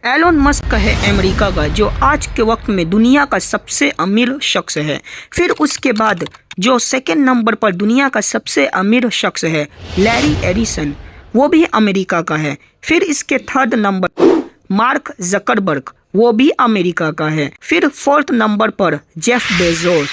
Elon Musk है America का जो आज के वक्त में दुनिया का सबसे अमीर शख्स है। फिर उसके बाद जो सेकंड नंबर पर दुनिया का सबसे अमीर शख्स है लैरी एडिसन, वो भी अमेरिका का है। फिर इसके थर्ड नंबर पर मार्क जकरबर्ग, वो भी अमेरिका का है। फिर फोर्थ नंबर पर जेफ बेजोस,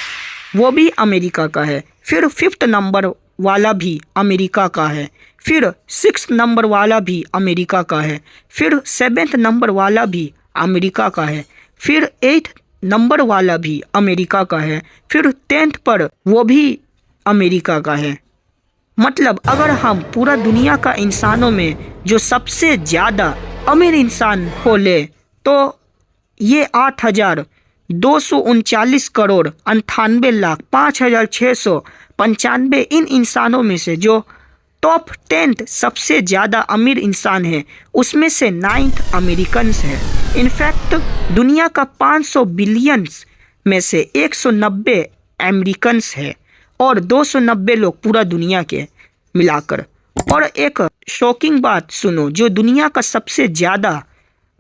वो भी अमेरिका का है। फिर फिफ्थ नंबर वाला भी अमेरिका का है। फिर सिक्स नंबर वाला भी अमेरिका का है। फिर सेवेंथ नंबर वाला भी अमेरिका का है। फिर एट्थ नंबर वाला भी अमेरिका का है। फिर 10th पर वो भी अमेरिका का है। मतलब अगर हम पूरा दुनिया का इंसानों में जो सबसे ज़्यादा अमीर इंसान को ले तो ये 8,239 करोड़ 98,05,695 इन इंसानों में से जो टॉप 10 सबसे ज़्यादा अमीर इंसान है उसमें से 9th अमेरिकन्स है। इनफैक्ट दुनिया का 500 बिलियंस में से 190 अमेरिकन्स है और 290 लोग पूरा दुनिया के मिलाकर। और एक शॉकिंग बात सुनो, जो दुनिया का सबसे ज़्यादा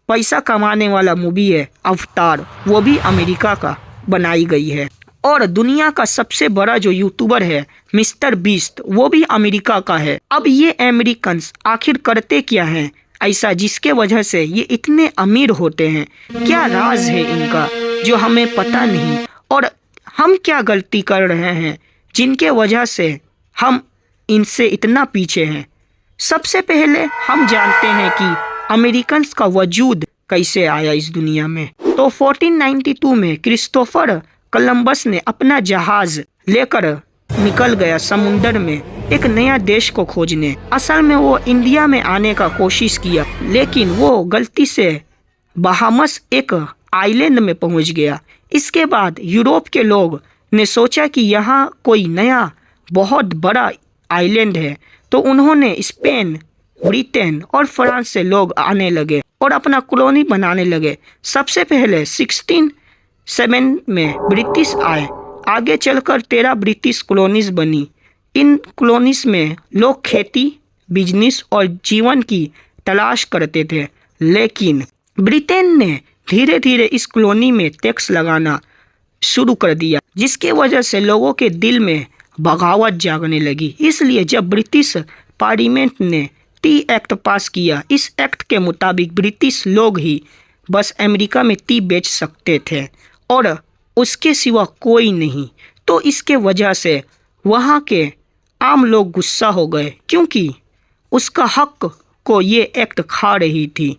पैसा कमाने वाला मूवी है अवतार, वो भी अमेरिका का बनाई गई है। और दुनिया का सबसे बड़ा जो यूट्यूबर है मिस्टर बीस्ट, वो भी अमेरिका का है। अब ये अमेरिकन्स आखिर करते क्या हैं ऐसा जिसके वजह से ये इतने अमीर होते हैं? क्या राज है इनका जो हमें पता नहीं? और हम क्या गलती कर रहे हैं जिनके वजह से हम इनसे इतना पीछे हैं? सबसे पहले हम जानते हैं कि अमेरिकन्स का वजूद कैसे आया इस दुनिया में। तो 1492 में क्रिस्टोफर कोलंबस ने अपना जहाज लेकर निकल गया समुंदर में एक नया देश को खोजने। असल में वो इंडिया में आने का कोशिश किया, लेकिन वो गलती से बहामस एक आइलैंड में पहुंच गया। इसके बाद यूरोप के लोग ने सोचा कि यहाँ कोई नया बहुत बड़ा आइलैंड है, तो उन्होंने स्पेन, ब्रिटेन और फ्रांस से लोग आने लगे और अपना कॉलोनी बनाने लगे। सबसे पहले 1607 में ब्रिटिश आए। आगे चलकर 13 ब्रिटिश कॉलोनीज बनी। इन कॉलोनीज में लोग खेती, बिजनेस और जीवन की तलाश करते थे, लेकिन ब्रिटेन ने धीरे धीरे इस कॉलोनी में टैक्स लगाना शुरू कर दिया, जिसके वजह से लोगों के दिल में बगावत जागने लगी। इसलिए जब ब्रिटिश पार्लियामेंट ने टी एक्ट पास किया, इस एक्ट के मुताबिक ब्रिटिश लोग ही बस अमेरिका में टी बेच सकते थे और उसके सिवा कोई नहीं। तो इसके वजह से वहाँ के आम लोग गुस्सा हो गए, क्योंकि उसका हक को ये एक्ट खा रही थी।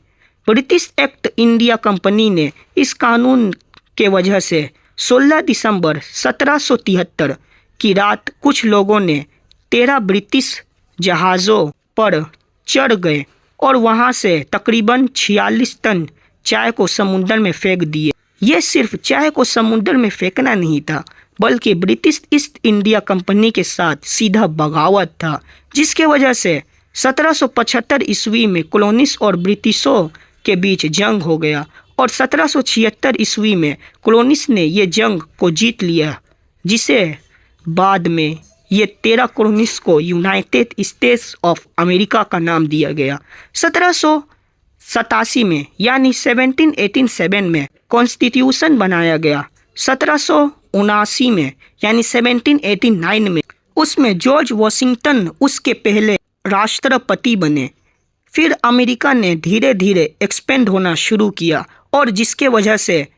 ब्रिटिश एक्ट इंडिया कंपनी ने इस कानून के वजह से 16 दिसंबर 1773 की रात कुछ लोगों ने 13 ब्रिटिश जहाज़ों पर चढ़ गए और वहां से तकरीबन 46 टन चाय को समुद्र में फेंक दिए। ये सिर्फ चाय को समुद्र में फेंकना नहीं था, बल्कि ब्रिटिश ईस्ट इंडिया कंपनी के साथ सीधा बगावत था, जिसके वजह से 1775 ईस्वी में कॉलोनिस्ट और ब्रिटिशों के बीच जंग हो गया और 1776 ईस्वी में कॉलोनिस्ट ने ये जंग को जीत लिया, जिसे बाद में ये 13 कॉलोनीज को यूनाइटेड स्टेट्स ऑफ अमेरिका का नाम दिया गया। 1787 में यानी 1787 में कॉन्स्टिट्यूशन बनाया गया। 1779 में यानी 1789 में उसमें जॉर्ज वॉशिंगटन उसके पहले राष्ट्रपति बने। फिर अमेरिका ने धीरे धीरे एक्सपेंड होना शुरू किया और जिसके वजह से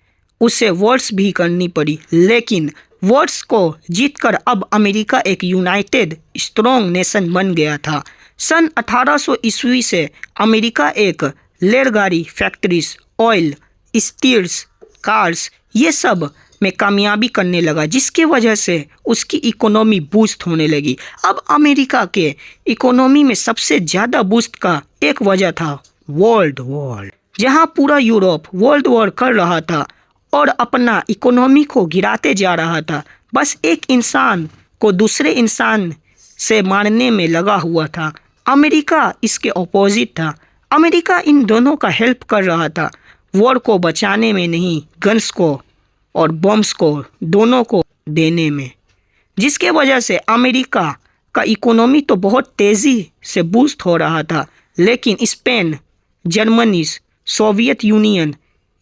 उसे वॉर्स भी करनी पड़ी, लेकिन वॉर्स को जीतकर अब अमेरिका एक यूनाइटेड स्ट्रॉन्ग नेशन बन गया था। सन 1800 ईस्वी से अमेरिका एक रेलगाड़ी, फैक्ट्रीज, ऑयल, स्टील्स, कार्स ये सब में कामयाबी करने लगा, जिसके वजह से उसकी इकोनॉमी बूस्ट होने लगी। अब अमेरिका के इकोनॉमी में सबसे ज़्यादा बूस्ट का एक वजह था वर्ल्ड वॉर, जहाँ पूरा यूरोप वर्ल्ड वॉर कर रहा था और अपना इकोनॉमी को गिराते जा रहा था। बस एक इंसान को दूसरे इंसान से मारने में लगा हुआ था। अमेरिका इसके ऑपोजिट था। अमेरिका इन दोनों का हेल्प कर रहा था, वॉर को बचाने में नहीं, गन्स को और बम्स को दोनों को देने में, जिसके वजह से अमेरिका का इकोनॉमी तो बहुत तेज़ी से बूस्ट हो रहा था, लेकिन स्पेन, जर्मनी, सोवियत यूनियन,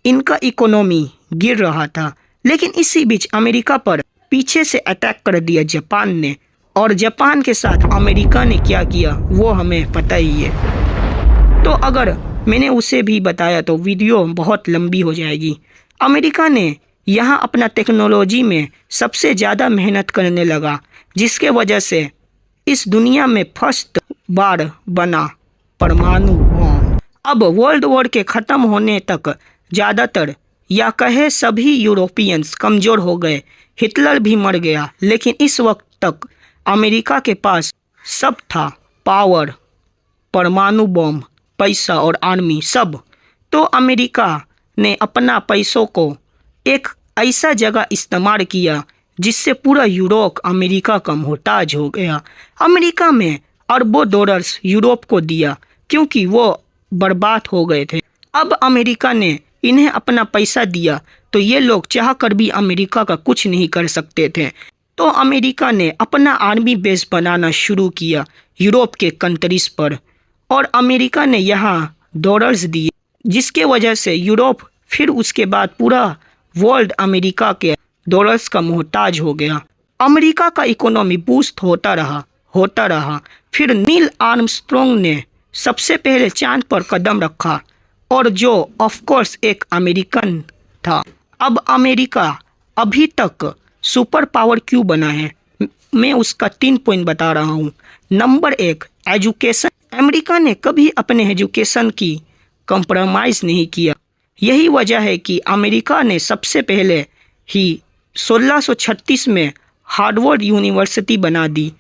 इनका इकोनॉमी गिर रहा था। लेकिन इसी बीच अमेरिका पर पीछे से अटैक कर दिया जापान ने, और जापान के साथ अमेरिका ने क्या किया वो हमें पता ही है। तो अगर मैंने उसे भी बताया तो वीडियो बहुत लंबी हो जाएगी। अमेरिका ने यहाँ अपना टेक्नोलॉजी में सबसे ज़्यादा मेहनत करने लगा, जिसके वजह से इस दुनिया में फर्स्ट बार बना परमाणु बम। अब वर्ल्ड वॉर के ख़त्म होने तक ज़्यादातर या कहे सभी यूरोपियंस कमज़ोर हो गए, हिटलर भी मर गया। लेकिन इस वक्त तक अमेरिका के पास सब था, पावर, परमाणु बम, पैसा और आर्मी सब। तो अमेरिका ने अपना पैसों को एक ऐसा जगह इस्तेमाल किया जिससे पूरा यूरोप अमेरिका का मोहताज हो गया। अमेरिका में अरबों डॉलर्स यूरोप को दिया क्योंकि वो बर्बाद हो गए थे। अब अमेरिका ने इन्हें अपना पैसा दिया तो ये लोग चाह कर भी अमेरिका का कुछ नहीं कर सकते थे। तो अमेरिका ने अपना आर्मी बेस बनाना शुरू किया यूरोप के कंट्रीज पर, और अमेरिका ने यहाँ डॉलर्स दिए, जिसके वजह से यूरोप फिर उसके बाद पूरा वर्ल्ड अमेरिका के डॉलर्स का मोहताज हो गया। अमेरिका का इकोनॉमी बूस्ट होता रहा। फिर नील आर्मस्ट्रॉन्ग ने सबसे पहले चांद पर कदम रखा, और जो ऑफ कोर्स एक अमेरिकन था। अब अमेरिका अभी तक सुपर पावर क्यों बना है, मैं उसका 3 पॉइंट बता रहा हूँ। Number 1, education. अमेरिका ने कभी अपने एजुकेशन की कंप्रोमाइज़ नहीं किया। यही वजह है कि अमेरिका ने सबसे पहले ही 1636 में हार्वर्ड यूनिवर्सिटी बना दी,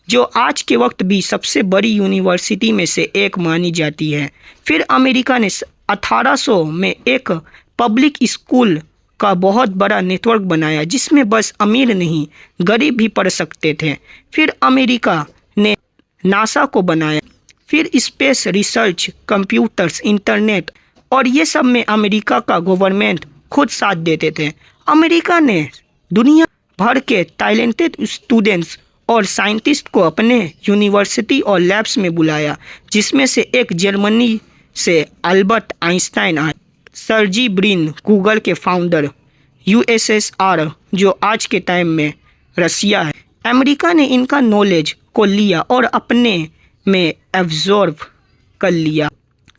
जो आज के वक्त भी सबसे बड़ी यूनिवर्सिटी में से एक मानी जाती है। फिर अमेरिका ने 1800 में एक पब्लिक स्कूल का बहुत बड़ा नेटवर्क बनाया, जिसमें बस अमीर नहीं गरीब भी पढ़ सकते थे। फिर अमेरिका ने नासा को बनाया। फिर स्पेस रिसर्च, कंप्यूटर्स, इंटरनेट, और ये सब में अमेरिका का गवर्नमेंट खुद साथ देते थे। अमेरिका ने दुनिया भर के टैलेंटेड स्टूडेंट्स और साइंटिस्ट को अपने यूनिवर्सिटी और लैब्स में बुलाया, जिसमें से एक जर्मनी से अल्बर्ट आइंस्टाइन आए, सर्जी ब्रिन गूगल के फाउंडर, यूएसएसआर जो आज के टाइम में रसिया है। अमेरिका ने इनका नॉलेज को लिया और अपने में एब्जॉर्ब कर लिया।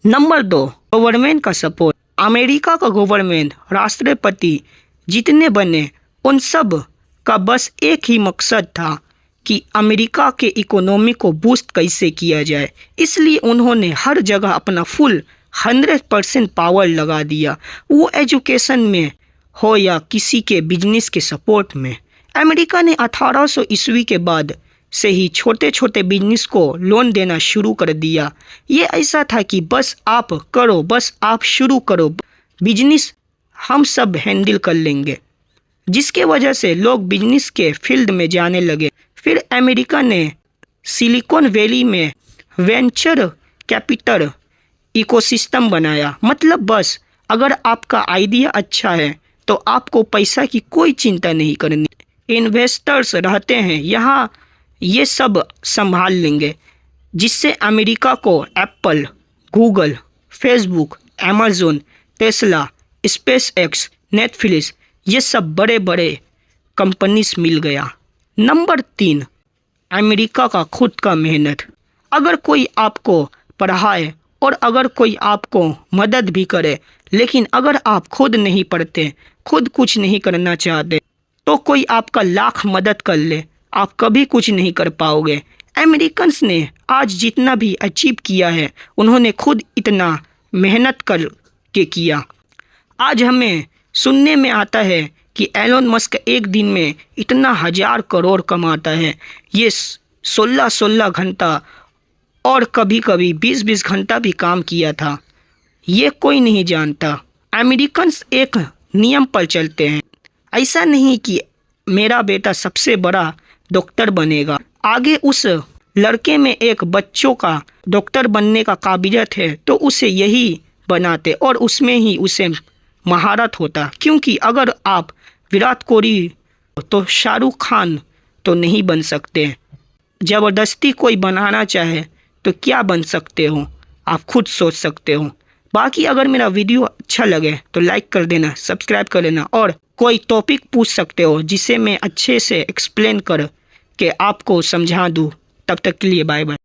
नंबर 2, गवर्नमेंट का सपोर्ट। अमेरिका का गवर्नमेंट, राष्ट्रपति जितने बने उन सब का बस एक ही मकसद था कि अमेरिका के इकोनॉमी को बूस्ट कैसे किया जाए। इसलिए उन्होंने हर जगह अपना फुल 100% पावर लगा दिया, वो एजुकेशन में हो या किसी के बिजनेस के सपोर्ट में। अमेरिका ने 1800 ईस्वी के बाद से ही छोटे छोटे बिजनेस को लोन देना शुरू कर दिया। ये ऐसा था कि बस आप करो, बस आप शुरू करो, बिजनेस हम सब हैंडल कर लेंगे, जिसके वजह से लोग बिजनेस के फील्ड में जाने लगे। फिर अमेरिका ने सिलिकॉन वैली में वेंचर कैपिटल इकोसिस्टम बनाया। मतलब बस अगर आपका आइडिया अच्छा है तो आपको पैसा की कोई चिंता नहीं करनी, इन्वेस्टर्स रहते हैं यहाँ, ये सब संभाल लेंगे, जिससे अमेरिका को Apple, Google, Facebook, Amazon, Tesla, space x, Netflix, ये सब बड़े बड़े कंपनीज मिल गया। नंबर 3, अमेरिका का खुद का मेहनत। अगर कोई आपको पढ़ाए और अगर कोई आपको मदद भी करे, लेकिन अगर आप खुद नहीं पढ़ते, खुद कुछ नहीं करना चाहते, तो कोई आपका लाख मदद कर ले, आप कभी कुछ नहीं कर पाओगे। अमेरिकन्स ने आज जितना भी अचीव किया है, उन्होंने खुद इतना मेहनत कर के किया। आज हमें सुनने में आता है कि एलोन मस्क एक दिन में इतना 1000 करोड़ कमाता है। ये 16-16 घंटा और कभी कभी 20-20 घंटा भी काम किया था, ये कोई नहीं जानता। अमेरिकन्स एक नियम पर चलते हैं, ऐसा नहीं कि मेरा बेटा सबसे बड़ा डॉक्टर बनेगा, आगे उस लड़के में एक बच्चों का डॉक्टर बनने का काबिलियत है तो उसे यही बनाते और उसमें ही उसे महारत होता। क्योंकि अगर आप विराट कोहली तो शाहरुख खान तो नहीं बन सकते, ज़बरदस्ती कोई बनाना चाहे तो क्या बन सकते हो, आप खुद सोच सकते हो। बाकी अगर मेरा वीडियो अच्छा लगे तो लाइक कर देना, सब्सक्राइब कर लेना, और कोई टॉपिक पूछ सकते हो जिसे मैं अच्छे से एक्सप्लेन कर के आपको समझा दूँ। तब तक के लिए बाय बाय।